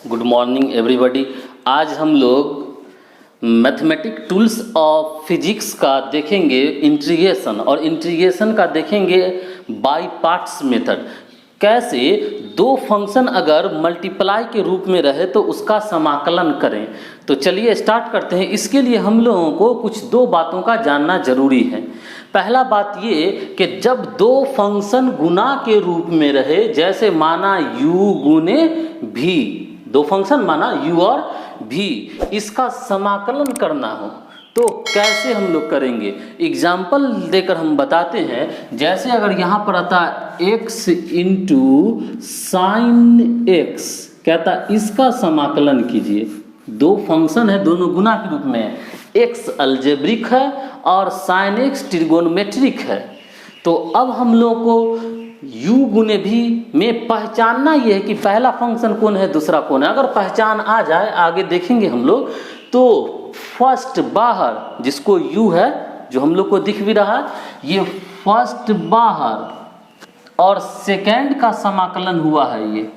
Good morning everybody. आज हम लोग मैथमेटिक टूल्स ऑफ फिजिक्स का देखेंगे इंटीग्रेशन, और इंटीग्रेशन का देखेंगे बाय पार्ट्स मेथड। कैसे दो फंक्शन अगर मल्टीप्लाई के रूप में रहे तो उसका समाकलन करें। तो चलिए स्टार्ट करते हैं। इसके लिए हम लोगों को कुछ दो बातों का जानना जरूरी है। पहला बात ये कि जब दो फंक्शन गुना के रूप में रहे, जैसे माना u गुने v, दो फंक्शन माना u और v, इसका समाकलन करना हो तो कैसे हम लोग करेंगे, एग्जाम्पल देकर हम बताते हैं। जैसे अगर यहाँ पर आता x इंटू साइन x, कहता इसका समाकलन कीजिए। दो फंक्शन है, दोनों गुना के रूप में है, x अलजेब्रिक है और साइन x ट्रिगोनोमेट्रिक है। तो अब हम लोग को u गुने भी में पहचानना ये है कि पहला फंक्शन कौन है, दूसरा कौन है। अगर पहचान आ जाए, आगे देखेंगे हम लोग, तो फर्स्ट बाहर जिसको u है, जो हम लोग को दिख भी रहा है, ये फर्स्ट बाहर और सेकेंड का समाकलन हुआ है ये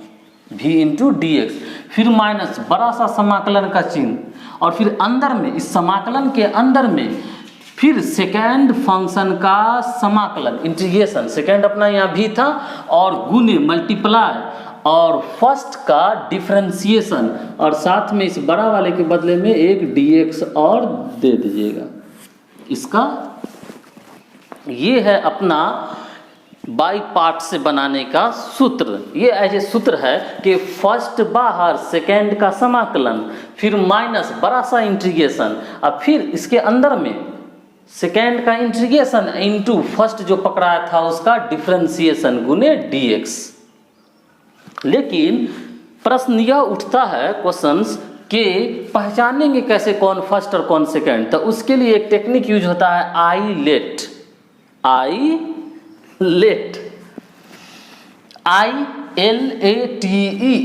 v इंटू डी एक्स, फिर माइनस बड़ा सा समाकलन का चिन्ह, और फिर अंदर में इस समाकलन के अंदर में फिर सेकेंड फंक्शन का समाकलन इंटीग्रेशन। सेकेंड अपना यहाँ भी था और गुने मल्टीप्लाई और फर्स्ट का डिफरेंशिएशन, और साथ में इस बड़ा वाले के बदले में एक dx और दे दीजिएगा। इसका ये है अपना बाई पार्ट से बनाने का सूत्र। ये ऐसे सूत्र है कि फर्स्ट बाहर सेकेंड का समाकलन, फिर माइनस बड़ा सा इंटीग्रेशन, और फिर इसके अंदर में सेकेंड का इंटीग्रेशन इनटू फर्स्ट जो पकड़ाया था उसका डिफरेंशिएशन गुने dx। लेकिन प्रश्न यह उठता है क्वेश्चंस के पहचानेंगे कैसे कौन फर्स्ट और कौन सेकेंड। तो उसके लिए एक टेक्निक यूज होता है आईलेट। ILATE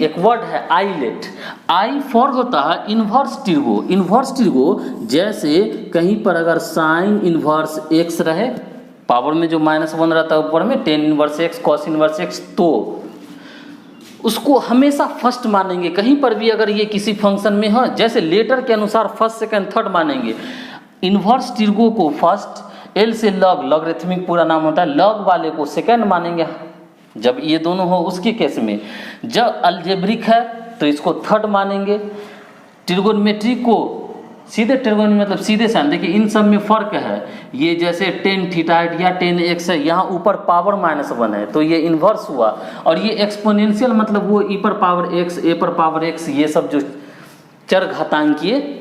एक वर्ड है आईलेट। आई फॉर होता है इन्वर्स टिर्गो। इन्वर्स टिर्गो जैसे कहीं पर अगर साइन इन्वर्स x रहे, पावर में जो -1 रहता है ऊपर में, tan inverse x cos inverse x, तो उसको हमेशा फर्स्ट मानेंगे। कहीं पर भी अगर ये किसी फंक्शन में हो, जैसे लेटर के अनुसार फर्स्ट सेकंड थर्ड मानेंगे। इन्वर्स टिर्गो को फर्स्ट, एल से लॉग, लॉगरिथमिक पूरा नाम होता है, लॉग वाले को सेकंड मानेंगे जब ये दोनों हो उसके केस में। जब अलजेब्रिक है तो इसको थर्ड मानेंगे। ट्रिगोनोमेट्रिक को सीधे ट्रिगोनोमेट्री मतलब सीधे साइन। देखिए इन सब में फर्क है। ये जैसे टेन थीटा या टेन एक्स है, यहाँ ऊपर पावर -1 है तो ये इन्वर्स हुआ, और ये एक्सपोनेंशियल मतलब वो ई पर पावर एक्स, ए पर पावर एक्स, ये सब जो चर घातांकीय।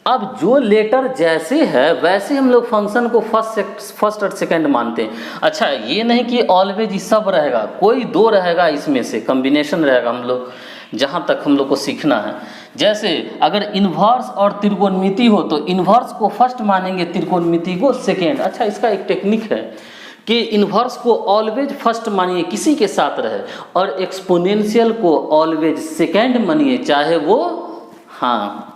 अब जो लेटर जैसे है वैसे हम लोग फंक्शन को फर्स्ट और सेकंड मानते हैं। अच्छा, ये नहीं कि ऑलवेज सब रहेगा, कोई दो रहेगा, इसमें से कॉम्बिनेशन रहेगा। हम लोग जहाँ तक हम लोग को सीखना है, जैसे अगर इन्वर्स और त्रिकोणमिति हो तो इन्वर्स को फर्स्ट मानेंगे, त्रिकोणमिति को सेकेंड। अच्छा, इसका एक टेक्निक है कि इन्वर्स को ऑलवेज फर्स्ट मानिए किसी के साथ रहे, और एक्सपोनेंशियल को ऑलवेज सेकेंड मानिए चाहे वो, हाँ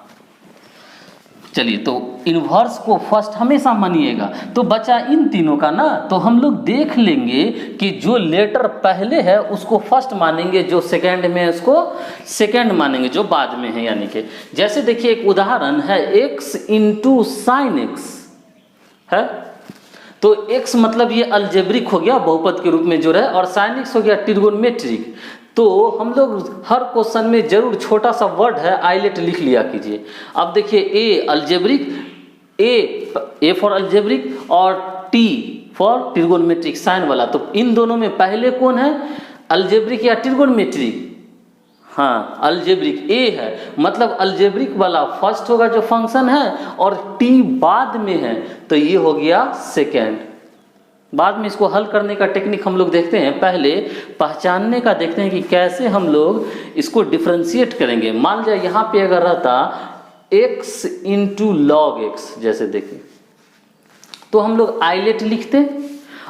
चलिए, तो इन्वर्स को फर्स्ट हमेशा मानिएगा। तो बचा इन तीनों का ना, तो हम लोग देख लेंगे कि जो लेटर पहले है उसको फर्स्ट मानेंगे, जो सेकंड में है उसको सेकंड मानेंगे, जो बाद में है। यानी कि जैसे देखिए एक उदाहरण है, x इंटू साइन एक्स है, तो x मतलब ये अलजेब्रिक हो गया, बहुपद के रूप में जो रहे, और साइन एक्स हो गया ट्रिगोनोमेट्रिक। तो हम लोग हर क्वेश्चन में जरूर छोटा सा वर्ड है आईलेट लिख लिया कीजिए। अब देखिए ए अलजेब्रिक, ए फॉर अलजेब्रिक और टी फॉर ट्रिगोनोमेट्रिक साइन वाला। तो इन दोनों में पहले कौन है, अलजेब्रिक या ट्रिगोनोमेट्रिक? हाँ, अलजेब्रिक ए है, मतलब अलजेब्रिक वाला फर्स्ट होगा जो फंक्शन है, और टी बाद में है तो ये हो गया सेकेंड। बाद में इसको हल करने का टेक्निक हम लोग देखते हैं, पहले पहचानने का देखते हैं कि कैसे हम लोग इसको डिफरेंशिएट करेंगे। मान लिया यहाँ पे अगर रहता x इंटू लॉग एक्स, जैसे देखिए, तो हम लोग आईलेट लिखते,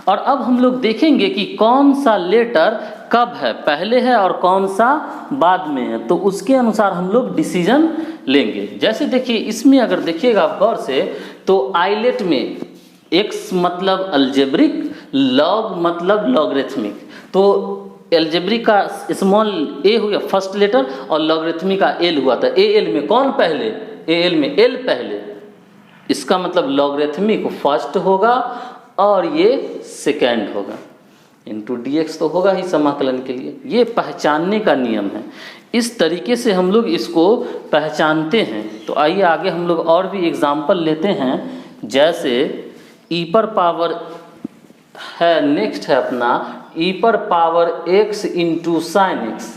और अब हम लोग देखेंगे कि कौन सा लेटर कब है, पहले है और कौन सा बाद में है, तो उसके अनुसार हम लोग डिसीजन लेंगे। जैसे देखिए इसमें अगर देखिएगा आप गौर से, तो आईलेट में x मतलब अलजेब्रिक, लॉग मतलब लॉगरिथमिक। तो एल्जेब्रिक का स्मॉल ए हो गया फर्स्ट लेटर और लॉगरिथमिक का एल हुआ था। ए एल में कौन पहले, ए एल में एल पहले, इसका मतलब लॉगरिथमिक फर्स्ट होगा और ये सेकेंड होगा। इंटू डी एक्स तो होगा ही समाकलन के लिए। ये पहचानने का नियम है, इस तरीके से हम लोग इसको पहचानते हैं। तो आइए आगे हम लोग और भी एग्जाम्पल लेते हैं। जैसे ई पर पावर है, नेक्स्ट है अपना ई पर power x into sine x.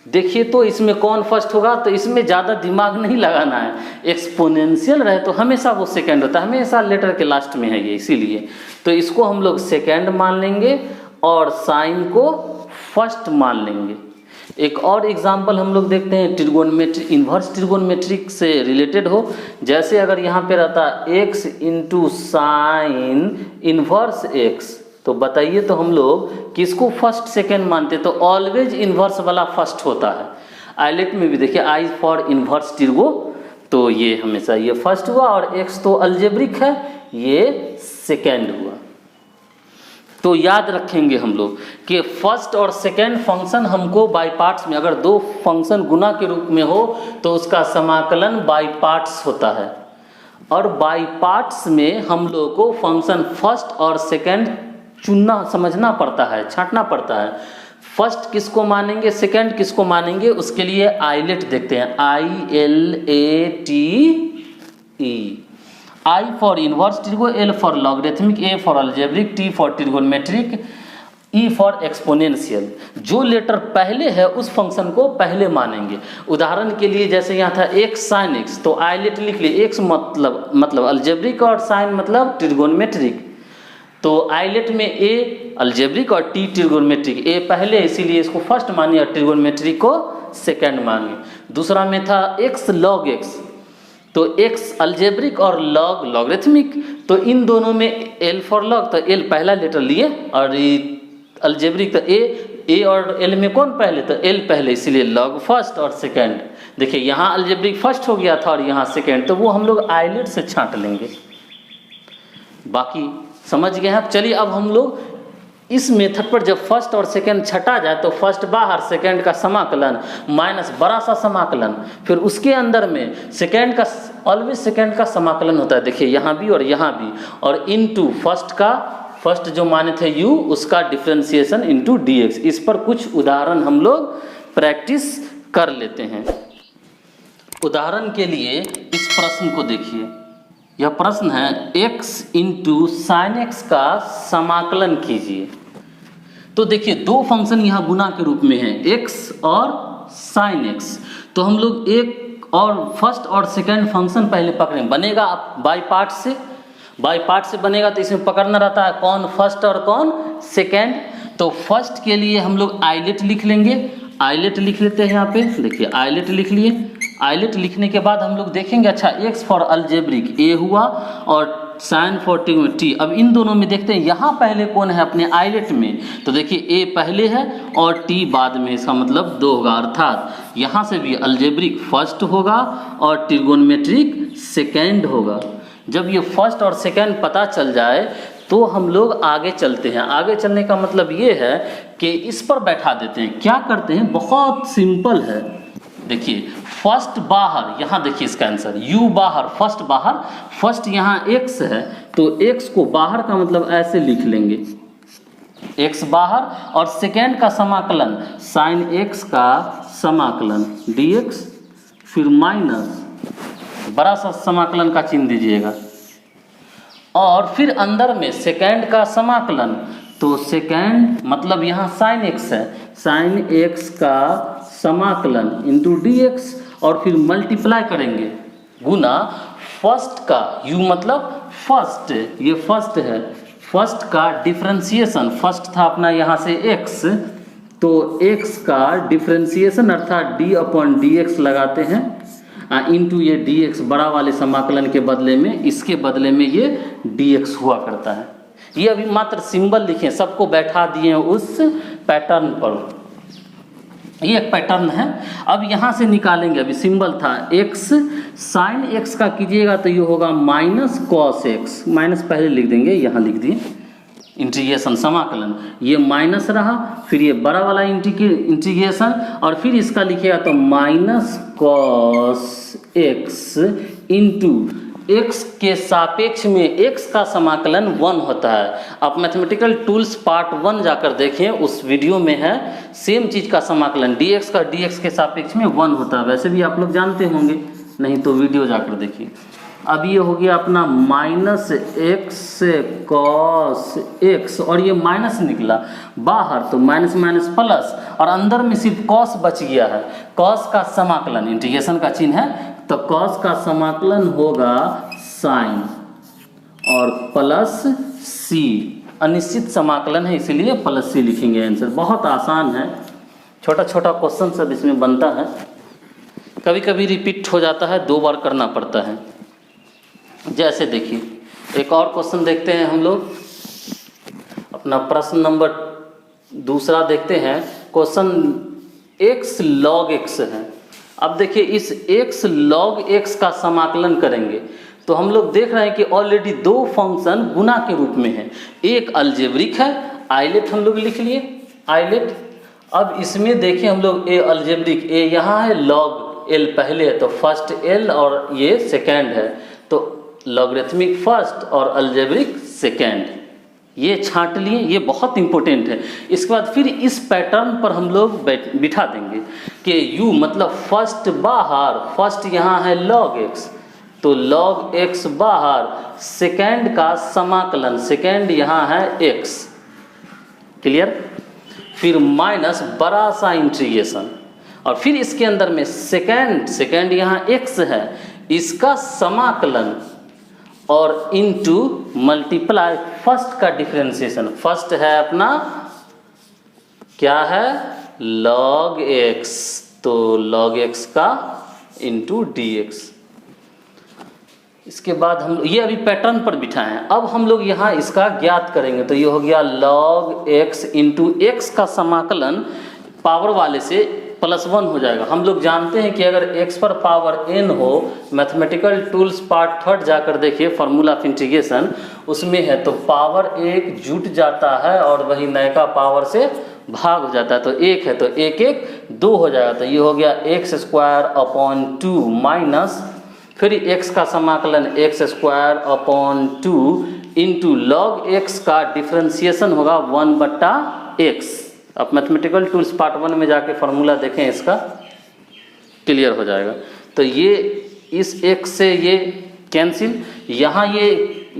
देखिए तो इसमें कौन फर्स्ट होगा, तो इसमें ज़्यादा दिमाग नहीं लगाना है। एक्सपोनेंशियल रहे तो हमेशा वो सेकेंड होता है, हमेशा लेटर के लास्ट में है ये, इसीलिए तो इसको हम लोग सेकेंड मान लेंगे और साइन को फर्स्ट मान लेंगे। एक और एग्जाम्पल हम लोग देखते हैं ट्रिगोनोमेट्री, इन्वर्स ट्रिगोनोमेट्रिक से रिलेटेड हो। जैसे अगर यहाँ पे रहता x into sine inverse x, तो बताइए तो हम लोग किसको फर्स्ट सेकेंड मानते हैं, तो ऑलवेज इन्वर्स वाला फर्स्ट होता है। आइलेट में भी देखिए आई फॉर इन्वर्स ट्रिगो, तो ये हमेशा ये फर्स्ट हुआ और x तो अलजेब्रिक है, ये सेकेंड हुआ। तो याद रखेंगे हम लोग कि फर्स्ट और सेकेंड फंक्शन हमको बाई पार्ट्स में, अगर दो फंक्शन गुना के रूप में हो तो उसका समाकलन बाई पार्ट्स होता है, और बाई पार्ट्स में हम लोग को फंक्शन फर्स्ट और सेकेंड चुनना, समझना पड़ता है, छांटना पड़ता है। फर्स्ट किसको मानेंगे, सेकेंड किसको मानेंगे, उसके लिए आइलेट देखते हैं, I L A T E. I for inverse trigo, L for logarithmic, A for algebraic, T for trigonometric, E for exponential. जो लेटर पहले है उस फंक्शन को पहले मानेंगे। उदाहरण के लिए जैसे यहाँ था x साइन x, तो आइलेट लिख लिए, x मतलब अलजेब्रिक और साइन मतलब ट्रिगोनोमेट्रिक। तो आइलेट में A अलजेब्रिक और T ट्रिगोनोमेट्रिक, A पहले इसीलिए इसको फर्स्ट मानिए और ट्रिगोनोमेट्रिक को सेकेंड मानिए। दूसरा में था x लॉग x, तो x अलजेब्रिक और लॉग लॉगरिथमिक, तो इन दोनों में l फॉर लॉग, तो l पहला लेटर लिए और अलजेब्रिक तो a और l में कौन पहले, तो l पहले, इसीलिए लॉग फर्स्ट और सेकेंड। देखिए यहाँ अलजेब्रिक फर्स्ट हो गया था और यहाँ सेकेंड, तो वो हम लोग आइलेट से छांट लेंगे। बाकी समझ गए हैं। चलिए अब हम लोग इस मेथड पर जब फर्स्ट और सेकेंड छटा जाए तो फर्स्ट बाहर, सेकेंड का समाकलन माइनस बड़ा सा समाकलन, फिर उसके अंदर में सेकेंड का, ऑलवेज सेकेंड का समाकलन होता है। देखिए यहाँ भी और यहाँ भी, और इनटू फर्स्ट का, फर्स्ट जो माने थे u, उसका डिफ्रेंसिएशन इनटू dx। इस पर कुछ उदाहरण हम लोग प्रैक्टिस कर लेते हैं। उदाहरण के लिए इस प्रश्न को देखिए, यह प्रश्न है x इंटू साइन x का समाकलन कीजिए। तो देखिए दो फंक्शन यहाँ गुना के रूप में है, x और साइन x, तो हम लोग एक और फर्स्ट और सेकेंड फंक्शन पहले पकड़ें। बनेगा बाई पार्ट से, बाई पार्ट से बनेगा तो इसमें पकड़ना रहता है कौन फर्स्ट और कौन सेकेंड। तो फर्स्ट के लिए हम लोग आइलेट लिख लेंगे, आइलेट लिख लेते हैं यहाँ पे, देखिए आइलेट लिख लिए। आइलेट लिखने के बाद हम लोग देखेंगे, अच्छा x फॉर अलजेब्रिक a हुआ और साइन फॉर ट्रिगोनोमेट्री। अब इन दोनों में देखते हैं यहाँ पहले कौन है अपने आइलेट में, तो देखिए a पहले है और t बाद में, इसका मतलब 2 होगा, अर्थात यहाँ से भी अलजेब्रिक फर्स्ट होगा और ट्रिगोनोमेट्रिक सेकेंड होगा। जब ये फर्स्ट और सेकेंड पता चल जाए तो हम लोग आगे चलते हैं। आगे चलने का मतलब ये है कि इस पर बैठा देते हैं। क्या करते हैं, बहुत सिंपल है। देखिए फर्स्ट बाहर, यहाँ देखिए इसका आंसर u बाहर, फर्स्ट बाहर, फर्स्ट यहाँ x है तो x को बाहर का मतलब ऐसे लिख लेंगे, x बाहर, और सेकेंड का समाकलन साइन x का समाकलन dx, फिर माइनस बड़ा सा समाकलन का चिन्ह दीजिएगा, और फिर अंदर में सेकेंड का समाकलन, तो सेकेंड मतलब यहाँ साइन x है, साइन x का समाकलन इंटू dx, और फिर मल्टीप्लाई करेंगे गुना फर्स्ट का, u मतलब फर्स्ट, ये फर्स्ट है, फर्स्ट का डिफ्रेंसिएशन, फर्स्ट था अपना यहाँ से x, तो x का डिफ्रेंसिएशन अर्थात d अपॉन dx लगाते हैं, इंटू ये dx बड़ा वाले समाकलन के बदले में, इसके बदले में ये dx हुआ करता है। ये अभी मात्र सिंबल लिखे, सबको बैठा दिए उस पैटर्न पर, ये एक पैटर्न है। अब यहाँ से निकालेंगे, अभी सिंबल था x, साइन x का कीजिएगा तो ये होगा माइनस कॉस x, माइनस पहले लिख देंगे, यहाँ लिख दिए, इंटीग्रेशन समाकलन, ये माइनस रहा, फिर ये बड़ा वाला इंटीग्रेशन, और फिर इसका लिखिएगा तो minus cos x into x के सापेक्ष में एक्स का समाकलन 1 होता है। आप मैथमेटिकल टूल्स पार्ट 1 जाकर देखें, उस वीडियो में है सेम चीज़ का समाकलन dx का dx के सापेक्ष में 1 होता है। वैसे भी आप लोग जानते होंगे, नहीं तो वीडियो जाकर देखिए। अब ये हो गया अपना माइनस एक्स कॉस एक्स, और ये माइनस निकला बाहर तो माइनस माइनस प्लस, और अंदर में सिर्फ कॉस बच गया है। कॉस का समाकलन, इंटीग्रेशन का चिन्ह है, तो कॉस का समाकलन होगा साइन और प्लस सी, अनिश्चित समाकलन है इसलिए प्लस सी लिखेंगे आंसर। बहुत आसान है, छोटा छोटा क्वेश्चन सब इसमें बनता है, कभी कभी रिपीट हो जाता है, 2 बार करना पड़ता है। जैसे देखिए एक और क्वेश्चन देखते हैं हम लोग, अपना प्रश्न नंबर 2 देखते हैं। क्वेश्चन x log x है। अब देखिए इस x log x का समाकलन करेंगे तो हम लोग देख रहे हैं कि ऑलरेडी 2 फंक्शन गुना के रूप में है। एक अलजेब्रिक है, आइलेट हम लोग लिख लिए आइलेट। अब इसमें देखिए हम लोग ए अलजेब्रिक, ए यहाँ है, log l पहले है तो फर्स्ट l और ये सेकेंड है, तो लॉगरिथमिक फर्स्ट और अलजेब्रिक सेकेंड, ये छांट लिए, ये बहुत इंपॉर्टेंट है। इसके बाद फिर इस पैटर्न पर हम लोग बिठा देंगे कि u मतलब फर्स्ट बाहर, फर्स्ट यहाँ है log x, तो log x बाहर, सेकेंड का समाकलन, सेकेंड यहाँ है x, क्लियर। फिर माइनस बड़ा सा इंटीग्रेशन, और फिर इसके अंदर में सेकेंड यहाँ x है, इसका समाकलन, और इनटू मल्टीप्लाई फर्स्ट का डिफरेंशिएशन। फर्स्ट है अपना क्या है, log x, तो log x का इनटू dx। इसके बाद हम ये अभी पैटर्न पर बिठाए हैं। अब हम लोग यहाँ इसका ज्ञात करेंगे, तो ये हो गया log x इंटू x का समाकलन पावर वाले से +1 हो जाएगा। हम लोग जानते हैं कि अगर x पर पावर n हो, मैथमेटिकल टूल्स पार्ट 3 जाकर देखिए, फार्मूला ऑफ इंटीग्रेशन उसमें है, तो पावर 1 जुट जाता है और वही नयका पावर से भाग हो जाता है, तो 1 है तो 1 1 2 हो जाएगा, तो ये हो गया x² माइनस, फिर x का समाकलन x² इंटू log x का डिफ्रेंसिएशन होगा 1/x। आप मैथमेटिकल टूल्स पार्ट 1 में जाके फार्मूला देखें, इसका क्लियर हो जाएगा। तो ये इस x से ये कैंसिल, यहाँ ये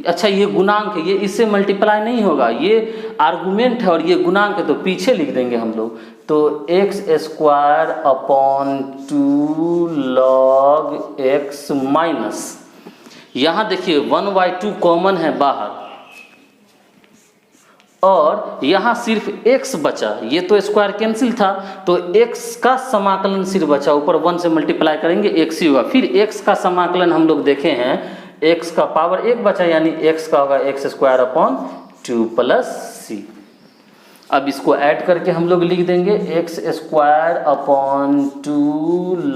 अच्छा ये गुणांक है, ये इससे मल्टीप्लाई नहीं होगा, ये आर्गुमेंट है और ये गुणांक है, तो पीछे लिख देंगे हम लोग, तो x² log x माइनस, यहाँ देखिए 1/2 कॉमन है बाहर, और यहाँ सिर्फ x बचा, ये तो स्क्वायर कैंसिल था, तो x का समाकलन सिर्फ बचा, ऊपर 1 से मल्टीप्लाई करेंगे x ही होगा। फिर x का समाकलन हम लोग देखे हैं, x का पावर 1 बचा, यानी x का होगा x² प्लस c। अब इसको ऐड करके हम लोग लिख देंगे x²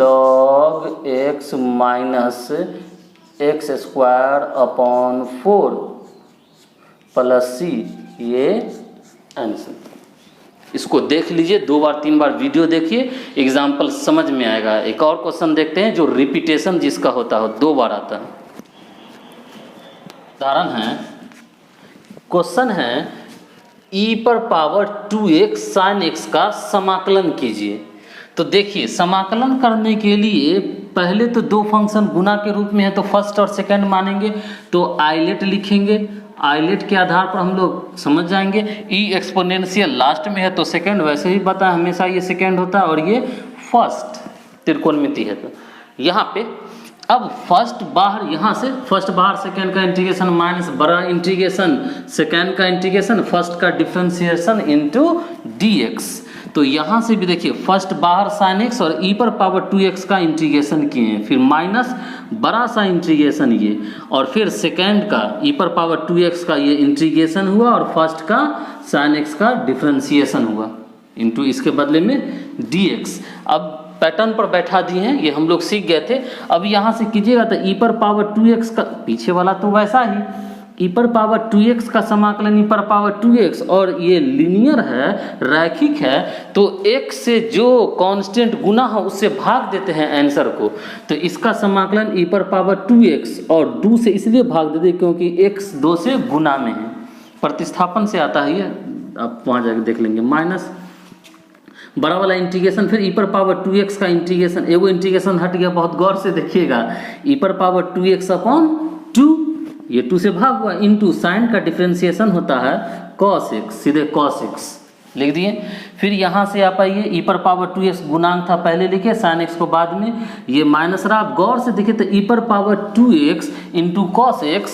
log x minus x² plus c, ये आंसर। इसको देख लीजिए, 2 बार 3 बार वीडियो देखिए, एग्जाम्पल समझ में आएगा। एक और क्वेश्चन देखते हैं जो रिपीटेशन जिसका होता हो, 2 बार आता है। उदाहरण है, क्वेश्चन है e⁻2x sin x का समाकलन कीजिए। तो देखिए समाकलन करने के लिए पहले तो 2 फंक्शन गुना के रूप में है, तो फर्स्ट और सेकंड मानेंगे, तो आइलेट लिखेंगे, आइलेट के आधार पर हम लोग समझ जाएंगे। ई एक्सपोनेंशियल लास्ट में है तो सेकंड, वैसे ही पता है हमेशा ये सेकंड होता है, और ये फर्स्ट त्रिकोणमिति है, तो यहाँ पे अब फर्स्ट बाहर, यहाँ से फर्स्ट बाहर सेकंड का इंटीग्रेशन माइनस बड़ा इंटीग्रेशन सेकंड का इंटीग्रेशन फर्स्ट का डिफरेंशिएशन इनटू dx। तो यहाँ से भी देखिए फर्स्ट बाहर sin x और e⁻2x का इंटीग्रेशन किए हैं, फिर माइनस बड़ा सा इंटीग्रेशन ये, और फिर सेकंड का e⁻2x का ये इंटीग्रेशन हुआ, और फर्स्ट का sin x का डिफरेंशिएशन हुआ इनटू इसके बदले में dx। अब पैटर्न पर बैठा दिए हैं, ये हम लोग सीख गए थे। अब यहाँ से कीजिएगा तो e⁻2x का पीछे वाला तो वैसा ही ई पर पावर 2x का समाकलन ई पर पावर 2x, और ये लीनियर है, रैखिक है, तो x से जो कांस्टेंट गुना हो उससे भाग देते हैं आंसर को। तो इसका समाकलन ई पर पावर 2x और 2 से इसलिए भाग देते क्योंकि x 2 से गुना में है, प्रतिस्थापन से आता है ये, आप वहाँ जाके देख लेंगे। माइनस बड़ा वाला इंटीग्रेशन, फिर ई पर पावर 2x का इंटीग्रेशन, एगो इंटीग्रेशन हट गया, बहुत गौर से देखिएगा। ई पर पावर 2x अपॉन 2, ये 2 से भाग हुआ, इनटू साइन का डिफरेंशिएशन होता है cos x, सीधे cos x लिख दिए। फिर यहाँ से आप आइए, ई पर पावर 2x गुणांक था पहले लिखे, साइन x को बाद में, ये माइनस रहा। आप गौर से देखिए तो ई पर power 2x into cos x,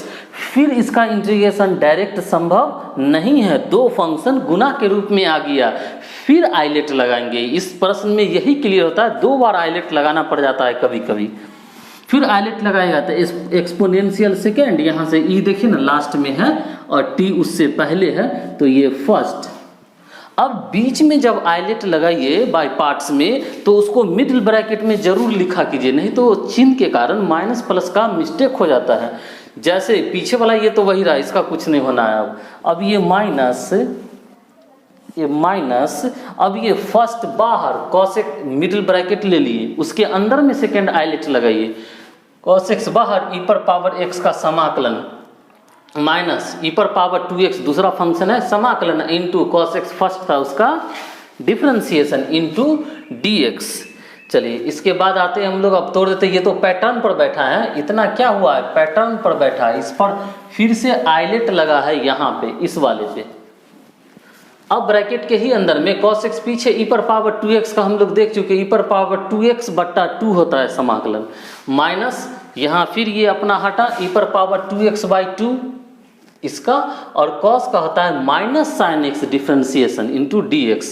फिर इसका इंटीग्रेशन डायरेक्ट संभव नहीं है, दो फंक्शन गुना के रूप में आ गया, फिर आइलेट लगाएंगे। इस प्रश्न में यही क्लियर होता है, 2 बार आइलेट लगाना पड़ जाता है कभी कभी। फिर आइलेट लगाएगा तो एक्सपोनेंशियल सेकेंड, यहाँ से ई देखिए ना लास्ट में है और टी उससे पहले है, तो ये फर्स्ट। अब बीच में जब आइलेट लगाइए बाय पार्ट्स में, तो उसको मिडिल ब्रैकेट में जरूर लिखा कीजिए, नहीं तो चिन्ह के कारण माइनस प्लस का मिस्टेक हो जाता है। जैसे पीछे वाला ये तो वही रहा, इसका कुछ नहीं होना है। अब ये माइनस, अब ये फर्स्ट बाहर कॉसेक मिडिल ब्रैकेट ले लिए, उसके अंदर में सेकेंड आइलेट लगाइए, cos x बाहर, ई पर पावर x का समाकलन माइनस ई पर पावर 2x दूसरा फंक्शन है, समाकलन इनटू cos x फर्स्ट था उसका डिफरेंशिएशन इनटू dx। चलिए इसके बाद आते हैं हम लोग, अब तोड़ देते, ये तो पैटर्न पर बैठा है, इतना क्या हुआ है, पैटर्न पर बैठा है, इस पर फिर से आइलेट लगा है यहाँ पे, इस वाले पे। अब ब्रैकेट के ही अंदर में cos x पीछे ई पर पावर 2x का हम लोग देख चुके, ई पर पावर 2x बट्टा 2 होता है समाकलन, माइनस यहाँ फिर ये अपना हटा, ई पर पावर 2x बाई 2 इसका, और cos का होता है minus sine x differentiation into dx।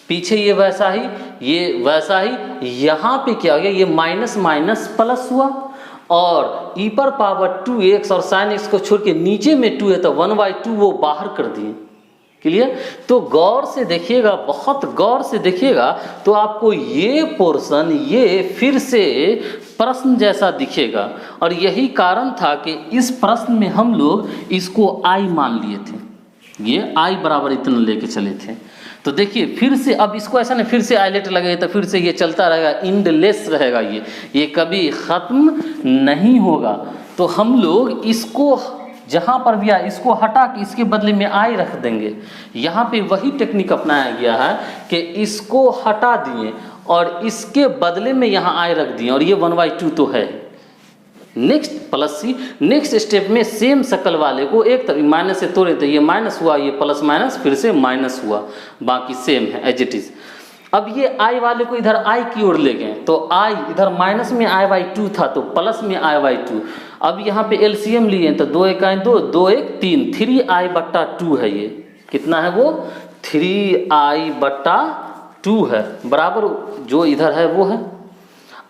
पीछे ये वैसा ही, ये वैसा ही, यहाँ पे क्या हो गया, ये माइनस माइनस प्लस हुआ, और ई पर पावर 2x और साइन x को छोड़ के नीचे में 2 है तो 1/2 वो बाहर कर दिए। क्लियर? तो गौर से देखिएगा, बहुत गौर से देखिएगा, तो आपको ये पोर्शन ये फिर से प्रश्न जैसा दिखेगा, और यही कारण था कि इस प्रश्न में हम लोग इसको I मान लिए थे, ये I बराबर इतना लेके चले थे। तो देखिए फिर से, अब इसको ऐसा नहीं फिर से आइलेट लगे तो फिर से ये चलता रहेगा, इंडलेस रहेगा, ये कभी ख़त्म नहीं होगा। तो हम लोग इसको जहाँ पर भी आए इसको हटा के इसके बदले में आई रख देंगे। यहाँ पे वही टेक्निक अपनाया गया है कि इसको हटा दिए और इसके बदले में यहाँ आई रख दिए, और ये 1/2 तो है। नेक्स्ट प्लस सी, नेक्स्ट स्टेप में सेम शक्ल वाले को एक तरफ माइनस से तोड़े तो ये माइनस हुआ, ये प्लस माइनस फिर से माइनस हुआ, बाकी सेम है एज इट इज। अब ये आई वाले को इधर आई की ओर ले गए, तो आई इधर माइनस में i/2 था तो प्लस में i/2। अब यहाँ पे एलसीएम लिए तो 2 1 2, 2 1 3, 3i/2 है, ये कितना है वो 3i/2 है, बराबर जो इधर है वो है।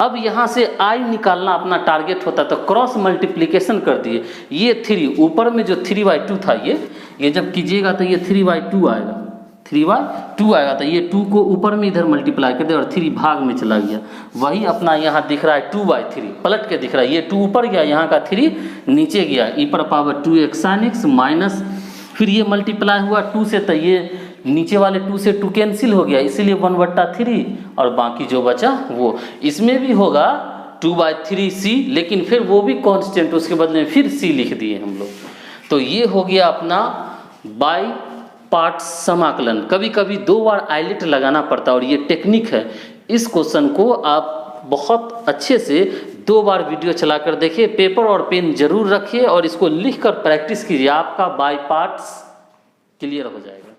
अब यहाँ से i निकालना अपना टारगेट होता है, तो क्रॉस मल्टीप्लिकेशन कर दिए, ये 3 ऊपर में जो 3/2 था ये जब कीजिएगा तो ये 3/2 आएगा, 3/2 आएगा, तो ये 2 को ऊपर में इधर मल्टीप्लाई कर दे और 3 भाग में चला गया। वही अपना यहाँ दिख रहा है 2/3 पलट के दिख रहा है, ये 2 ऊपर गया, यहाँ का 3 नीचे गया, ई पर power 2x sin x minus, फिर ये मल्टीप्लाई हुआ 2 से, तो ये नीचे वाले 2 से 2 कैंसिल हो गया, इसीलिए 1/3, और बाकी जो बचा वो, इसमें भी होगा 2/3c, लेकिन फिर वो भी कांस्टेंट, उसके बदले में फिर c लिख दिए हम लोग। तो ये हो गया अपना बाय पार्ट समाकलन। कभी कभी 2 बार आइलेट लगाना पड़ता है, और ये टेक्निक है। इस क्वेश्चन को आप बहुत अच्छे से 2 बार वीडियो चलाकर देखिए, पेपर और पेन जरूर रखिए और इसको लिखकर प्रैक्टिस कीजिए, आपका बाय पार्ट्स क्लियर हो जाएगा।